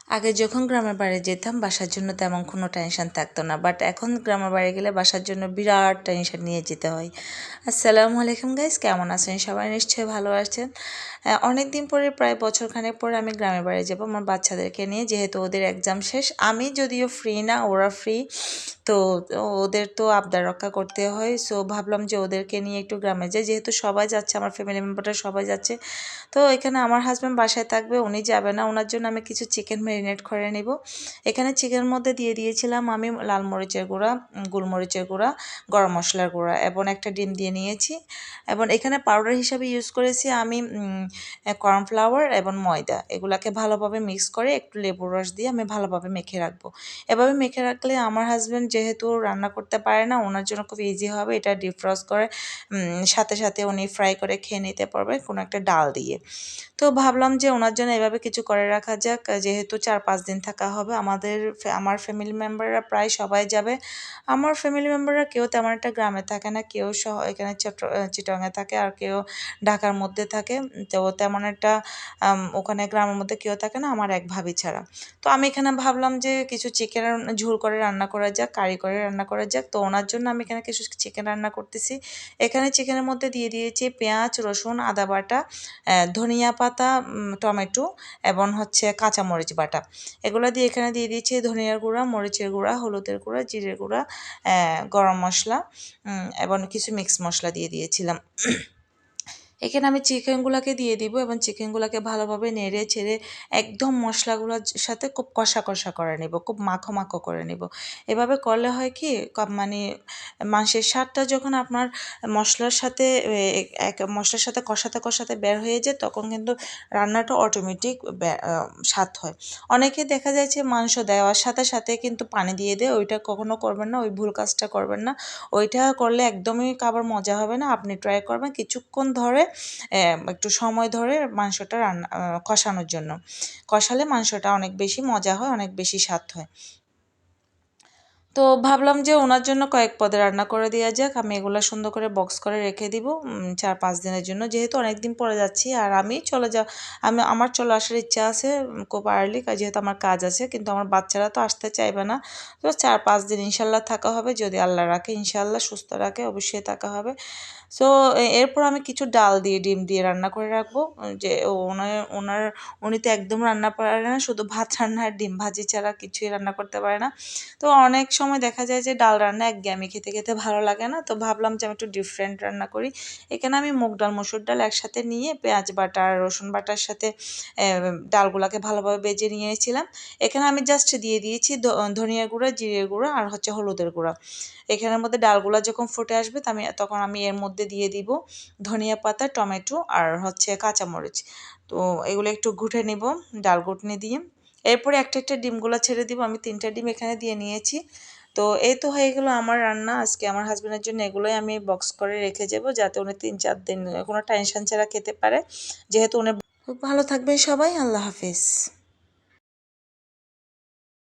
আগে যখন গ্রামের বাড়ি যেতাম বাসার জন্য তেমন কোনো টেনশন থাকতো না, বাট এখন গ্রামের বাড়ি গেলে বাসার জন্য বিরাট টেনশন নিয়ে যেতে হয়। আসসালামু আলাইকুম গাইস, কেমন আছেন সবাই? নিশ্চয়ই ভালো আছেন। অনেক দিন পরে, প্রায় বছরখানেক পরে আমি গ্রামের বাড়ি যাবো আমার বাচ্চাদেরকে নিয়ে, যেহেতু ওদের এক্সাম শেষ। আমি যদিও ফ্রি না, ওরা ফ্রি, তো ওদের তো আবদার রক্ষা করতে হয়। সো ভাবলাম যে ওদেরকে নিয়ে একটু গ্রামে যাই, যেহেতু সবাই যাচ্ছে, আমার ফ্যামিলি মেম্বাররা সবাই যাচ্ছে। তো এখানে আমার হাজব্যান্ড বাসায় থাকবে, উনি যাবে না, ওনার জন্য আমি কিছু চিকেন ম্যারিনেট করে নিব। এখানে চিকেনের মধ্যে দিয়ে দিয়েছিলাম আমি লাল মরিচের গুঁড়া, গোলমরিচের গুঁড়া, গরম মশলার গুঁড়া এবং একটা ডিম দিয়ে নিয়েছি। এবং এখানে পাউডার হিসাবে ইউজ করেছি আমি কর্নফ্লাওয়ার এবং ময়দা। এগুলাকে ভালোভাবে মিক্স করে একটু লেবুর রস দিয়ে আমি ভালোভাবে মেখে রাখবো। এভাবে মেখে রাখলে আমার হাজব্যান্ড যেহেতু রান্না করতে পারে না, ওনার জন্য খুব ইজি হবে। এটা ডিফ্রস্ট করে সাথে সাথে উনি ফ্রাই করে খেয়ে নিতে পারবে কোনো একটা ডাল দিয়ে। তো ভাবলাম যে ওনার জন্য এভাবে কিছু করে রাখা যাক, যেহেতু 4-5 দিন থাকা হবে। আমার ফ্যামিলি মেম্বাররা প্রায় সবাই যাবে। আমার ফ্যামিলি মেম্বাররা কেউ তেমন একটা গ্রামে থাকে না, কেউ এখানে চিটাগাংয়ে থাকে, আর কেউ ঢাকার মধ্যে থাকে। তো তেমন একটা ওখানে গ্রামের মধ্যে কেউ থাকে না, আমার এক ভাবি ছাড়া। তো আমি এখানে ভাবলাম যে কিছু চিকেনের ঝোল করে রান্না করা যাক, কারি করে রান্না করা যাক। তো ওনার জন্য আমি এখানে কিছু চিকেন রান্না করতেছি। এখানে চিকেনের মধ্যে দিয়ে দিয়েছি পেঁয়াজ, রসুন, আদা বাটা, ধনিয়া পাতা, টমেটো এবং কাঁচামরিচ বাটা। এগুলো দিয়ে এখানে দিয়ে দিয়েছি ধনিয়ার গুঁড়া, মরিচের গুঁড়া, হলুদের গুঁড়া, জিরের গুঁড়া, গরম মশলা এবং কিছু মিক্স মশলা দিয়ে দিয়েছিলাম। এখানে আমি চিকেনগুলোকে দিয়ে দিব এবং চিকেনগুলোকে ভালোভাবে নেড়ে ছেড়ে একদম মশলাগুলোর সাথে খুব কষা কষা করে নেব, খুব মাখো মাখো করে নেব। এভাবে করলে হয় কি, মানে মাংসের স্বাদটা যখন আপনার মশলার সাথে কষাতে কষাতে বের হয়ে যায়, তখন কিন্তু রান্নাটা অটোমেটিক স্বাদ হয়। অনেকে দেখা যাচ্ছে মাংস দেওয়ার সাথে সাথে কিন্তু পানি দিয়ে দেয়, ওইটা কখনো করবেন না, ওই ভুল কাজটা করবেন না। ওইটা করলে একদমই খাবার মজা হবে না। আপনি ট্রাই করবেন কিছুক্ষণ ধরে, একটু সময় ধরে মাংসটা কষানোর জন্য। কষালে মাংসটা অনেক বেশি মজা হয়, অনেক বেশি স্বাদ হয়। তো ভাবলাম যে ওনার জন্য কয়েক পদে রান্না করে দেওয়া যাক। আমি এগুলো সুন্দর করে বক্স করে রেখে দিব 4-5 দিনের জন্য, যেহেতু অনেক দিন পরে যাচ্ছি। আর আমার চলে আসার ইচ্ছা আছে খুব আর্লি, যেহেতু আমার কাজ আছে, কিন্তু আমার বাচ্চারা তো আসতে চাইবে না। তো 4-5 দিন ইনশাল্লাহ থাকা হবে, যদি আল্লাহ রাখে, ইনশাল্লাহ সুস্থ রাখে, অবশ্যই থাকা হবে। সো এরপর আমি কিছু ডাল দিয়ে ডিম দিয়ে রান্না করে রাখবো। যে উনি তো একদম রান্না পারে না, শুধু ভাত রান্না আর ডিম ভাজি ছাড়া কিছুই রান্না করতে পারে না। তো অনেক সময় দেখা যায় যে ডাল রান্না একঘেয়েমি খেতে খেতে ভালো লাগে না, তো ভাবলাম যে আমি একটু ডিফারেন্ট রান্না করি। এখানে আমি মুগ ডাল, মসুর ডাল একসাথে নিয়ে পেঁয়াজ বাটা আর রসুন বাটার সাথে ডালগুলাকে ভালোভাবে ভেজে নিয়েছিলাম। এখানে আমি জাস্ট দিয়ে দিয়েছি ধনিয়া গুঁড়া, জিরে গুঁড়া আর হলুদের গুঁড়া। এখানের মধ্যে ডালগুলা যখন ফুটে আসবে তখন আমি এর মধ্যে দিয়ে দিব ধনিয়া পাতা, টমেটো আর কাঁচামরিচ। তো এগুলো একটু ঘুটে নিব ডাল ঘুটনি দিয়ে। এরপরে একটা একটা ডিমগুলো ছেড়ে দিব। আমি 3টা ডিম এখানে দিয়ে নিয়েছি। তো এই তো হয়ে গেল আমার রান্না আজকে। আমার হাজবেন্ডের জন্য এগুলোই আমি বক্স করে রেখে যাব, যাতে উনি 3-4 দিন কোনো টেনশন ছাড়া খেতে পারে, যেহেতু উনি। খুব ভালো থাকবেন সবাই, আল্লাহ হাফিজ।